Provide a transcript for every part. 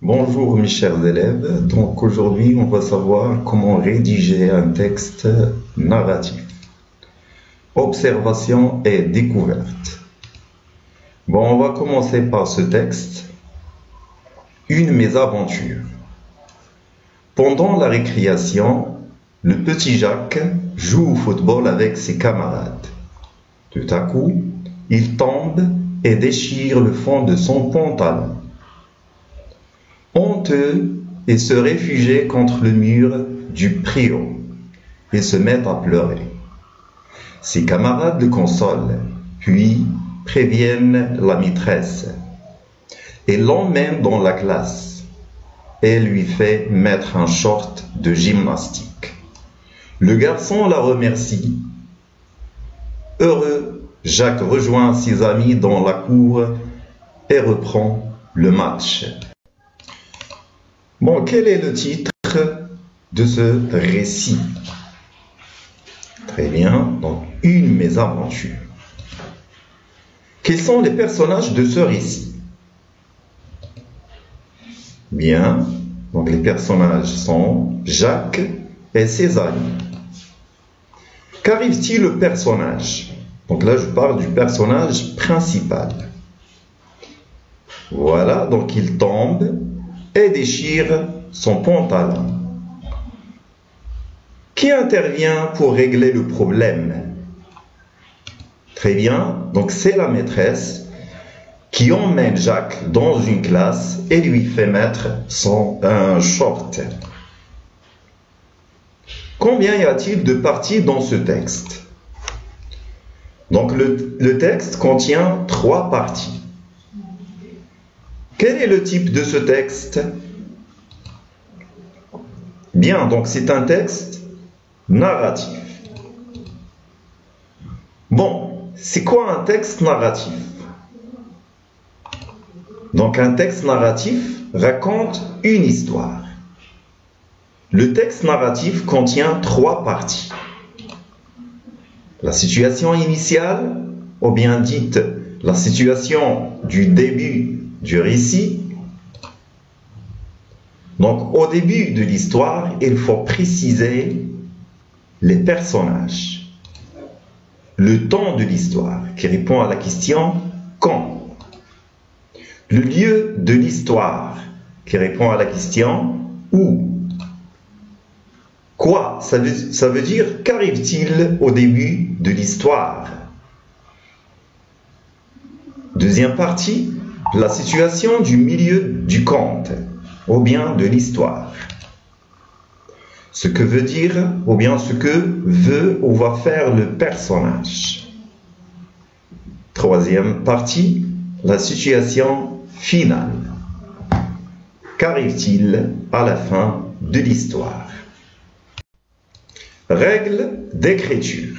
Bonjour mes chers élèves, donc aujourd'hui on va savoir comment rédiger un texte narratif. Observation et découverte. Bon, on va commencer par ce texte. Une mésaventure. Pendant la récréation, le petit Jacques joue au football avec ses camarades. Tout à coup, il tombe et déchire le fond de son pantalon. Honteux, il se réfugie contre le mur du préau et se met à pleurer. Ses camarades le consolent, puis préviennent la maîtresse et l'emmènent dans la classe et lui fait mettre un short de gymnastique. Le garçon la remercie. Heureux, Jacques rejoint ses amis dans la cour et reprend le match. Bon, quel est le titre de ce récit? Très bien, donc une mésaventure. Quels sont les personnages de ce récit? Bien, donc les personnages sont Jacques et ses amis. Qu'arrive-t-il au personnage? Donc là, je parle du personnage principal. Voilà, donc il tombe et déchire son pantalon. Qui intervient pour régler le problème? Très bien, donc c'est la maîtresse qui emmène Jacques dans une classe et lui fait mettre un short. Combien y a-t-il de parties dans ce texte? Donc le texte contient 3 parties. Quel est le type de ce texte? Bien, donc c'est un texte narratif. Bon, c'est quoi un texte narratif? Donc un texte narratif raconte une histoire. Le texte narratif contient 3 parties. La situation initiale, ou bien dite la situation du début du récit. Donc au début de l'histoire, il faut préciser les personnages, le temps de l'histoire qui répond à la question quand, le lieu de l'histoire qui répond à la question où, quoi, ça veut dire qu'arrive-t-il au début de l'histoire. Deuxième partie, la situation du milieu du conte, ou bien de l'histoire. Ce que veut dire, ou bien ce que veut ou va faire le personnage. Troisième partie, la situation finale. Qu'arrive-t-il à la fin de l'histoire? Règles d'écriture.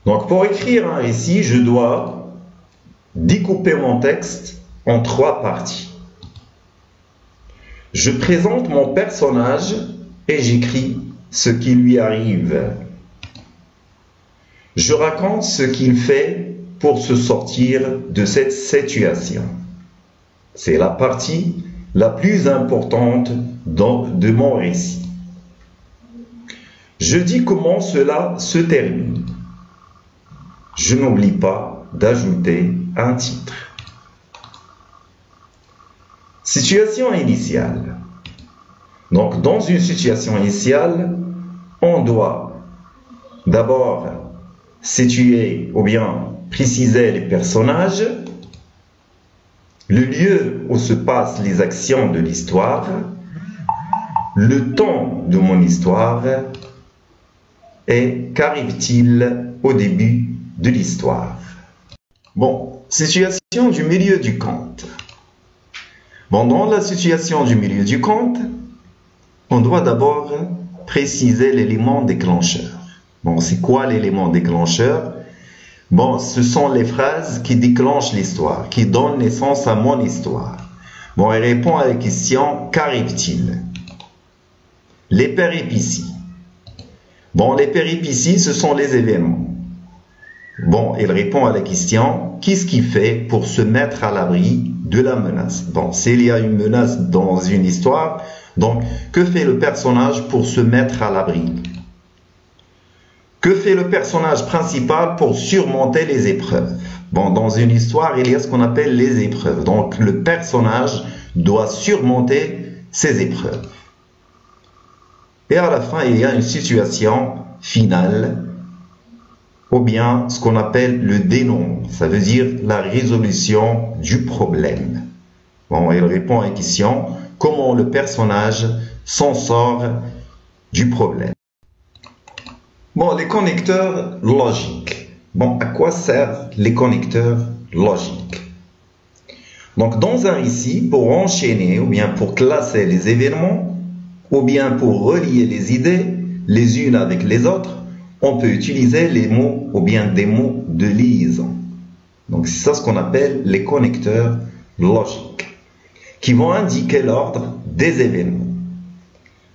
Donc pour écrire un récit, je dois découper mon texte en 3 parties. Je présente mon personnage et j'écris ce qui lui arrive. Je raconte ce qu'il fait pour se sortir de cette situation. C'est la partie la plus importante de mon récit. Je dis comment cela se termine. Je n'oublie pas d'ajouter un titre. Situation initiale. Donc, dans une situation initiale, on doit d'abord situer ou bien préciser les personnages, le lieu où se passent les actions de l'histoire, le temps de mon histoire et qu'arrive-t-il au début de l'histoire. Bon, situation du milieu du conte. Bon, dans la situation du milieu du conte, on doit d'abord préciser l'élément déclencheur. Bon, c'est quoi l'élément déclencheur? Bon, ce sont les phrases qui déclenchent l'histoire, qui donnent naissance à mon histoire. Bon, elle répond à la question « Qu'arrive-t-il » Les péripéties. Bon, les péripéties, ce sont les événements. Bon, il répond à la question « Qu'est-ce qu'il fait pour se mettre à l'abri de la menace. Donc, s'il y a une menace dans une histoire, donc, que fait le personnage pour se mettre à l'abri? Que fait le personnage principal pour surmonter les épreuves? Bon, dans une histoire, il y a ce qu'on appelle les épreuves. Donc, le personnage doit surmonter ces épreuves. Et à la fin, il y a une situation finale, ou bien ce qu'on appelle le dénouement. Ça veut dire la résolution du problème. Bon, il répond à une question, comment le personnage s'en sort du problème. Bon, les connecteurs logiques. Bon, à quoi servent les connecteurs logiques? Donc, dans un récit, pour enchaîner, ou bien pour classer les événements, ou bien pour relier les idées les unes avec les autres, on peut utiliser les mots, ou bien des mots de liaison. Donc, c'est ça ce qu'on appelle les connecteurs logiques, qui vont indiquer l'ordre des événements.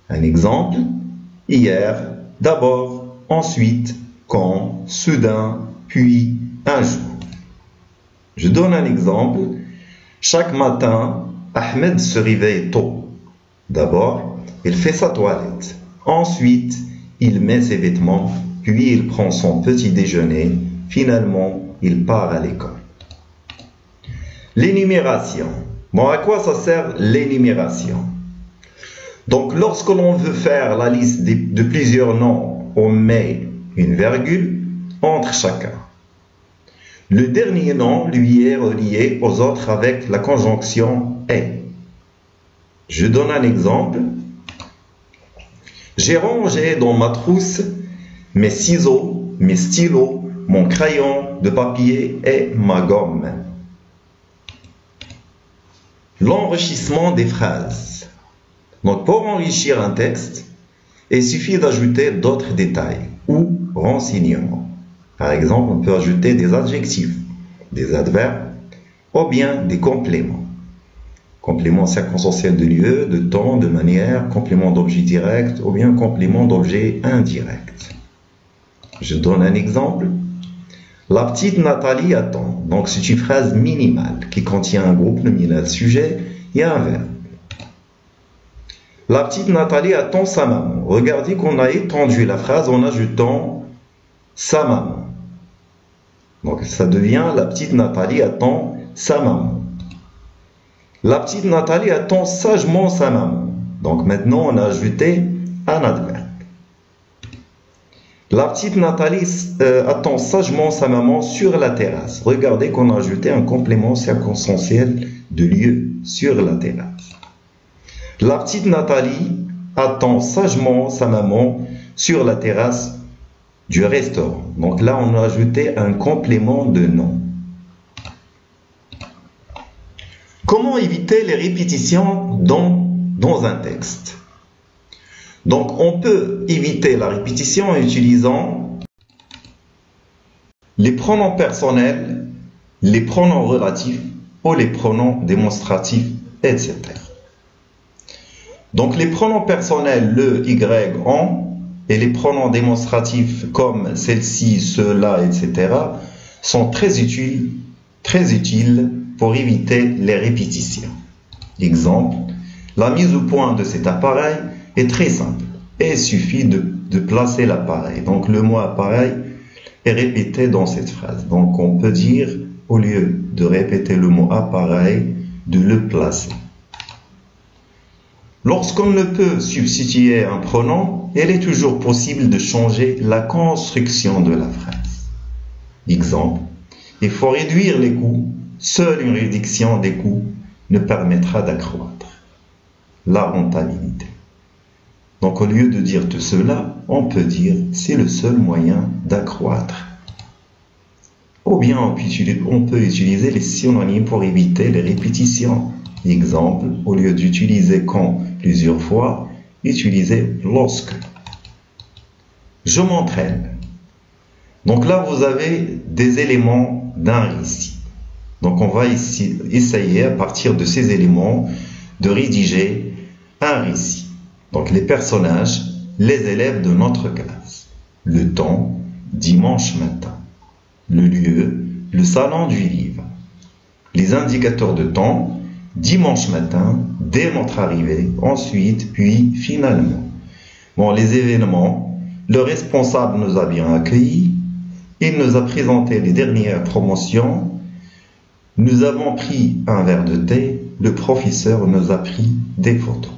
Un exemple, hier, d'abord, ensuite, quand, soudain, puis, un jour. Je donne un exemple. Chaque matin, Ahmed se réveille tôt. D'abord, il fait sa toilette. Ensuite, il met ses vêtements, puis il prend son petit déjeuner. Finalement, il part à l'école. L'énumération. Bon, à quoi ça sert l'énumération? Donc, lorsque l'on veut faire la liste de plusieurs noms, on met une virgule entre chacun. Le dernier nom lui est relié aux autres avec la conjonction « est ». Je donne un exemple. J'ai rangé dans ma trousse mes ciseaux, mes stylos, mon crayon de papier et ma gomme. L'enrichissement des phrases. Donc, pour enrichir un texte, il suffit d'ajouter d'autres détails ou renseignements. Par exemple, on peut ajouter des adjectifs, des adverbes ou bien des compléments. Complément circonstanciel de lieu, de temps, de manière, complément d'objet direct ou bien complément d'objet indirect. Je donne un exemple. La petite Nathalie attend. Donc, c'est une phrase minimale qui contient un groupe nominal sujet et un verbe. La petite Nathalie attend sa maman. Regardez qu'on a étendu la phrase en ajoutant sa maman. Donc, ça devient la petite Nathalie attend sa maman. La petite Nathalie attend sagement sa maman. Donc, maintenant, on a ajouté un adverbe. La petite Nathalie attend sagement sa maman sur la terrasse. Regardez qu'on a ajouté un complément circonstanciel de lieu sur la terrasse. La petite Nathalie attend sagement sa maman sur la terrasse du restaurant. Donc là, on a ajouté un complément de nom. Comment éviter les répétitions dans un texte? Donc, on peut éviter la répétition en utilisant les pronoms personnels, les pronoms relatifs ou les pronoms démonstratifs, etc. Donc, les pronoms personnels, le, y, on, et les pronoms démonstratifs comme celle-ci, cela, etc. sont très utiles pour éviter les répétitions. Exemple, la mise au point de cet appareil est très simple et il suffit de placer l'appareil. Donc le mot appareil est répété dans cette phrase. Donc on peut dire, au lieu de répéter le mot appareil, de le placer. Lorsqu'on ne peut substituer un pronom, il est toujours possible de changer la construction de la phrase. Exemple, il faut réduire les coûts. Seule une réduction des coûts ne permettra d'accroître la rentabilité. Donc au lieu de dire tout cela, on peut dire c'est le seul moyen d'accroître. Ou bien on peut utiliser les synonymes pour éviter les répétitions. Exemple, au lieu d'utiliser quand plusieurs fois, utilisez lorsque. Je m'entraîne. Donc là, vous avez des éléments d'un récit. Donc on va ici essayer à partir de ces éléments de rédiger un récit. Donc les personnages, les élèves de notre classe. Le temps, dimanche matin. Le lieu, le salon du livre. les indicateurs de temps, dimanche matin, dès notre arrivée, ensuite, puis finalement. Bon, les événements, le responsable nous a bien accueillis, il nous a présenté les dernières promotions, nous avons pris un verre de thé, le professeur nous a pris des photos.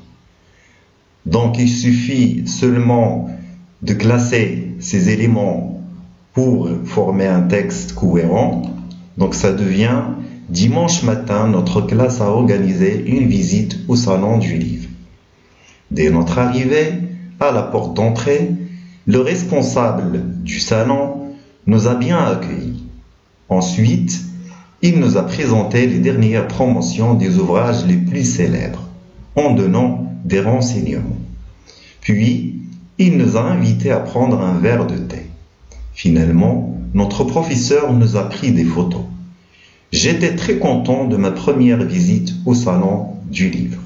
Donc il suffit seulement de classer ces éléments pour former un texte cohérent. Donc ça devient dimanche matin, notre classe a organisé une visite au salon du livre. Dès notre arrivée, à la porte d'entrée, le responsable du salon nous a bien accueillis. Ensuite, il nous a présenté les dernières promotions des ouvrages les plus célèbres, en donnant des renseignements. Puis, il nous a invités à prendre un verre de thé. Finalement, notre professeur nous a pris des photos. J'étais très content de ma première visite au salon du livre.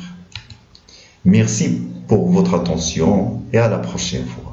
Merci pour votre attention et à la prochaine fois.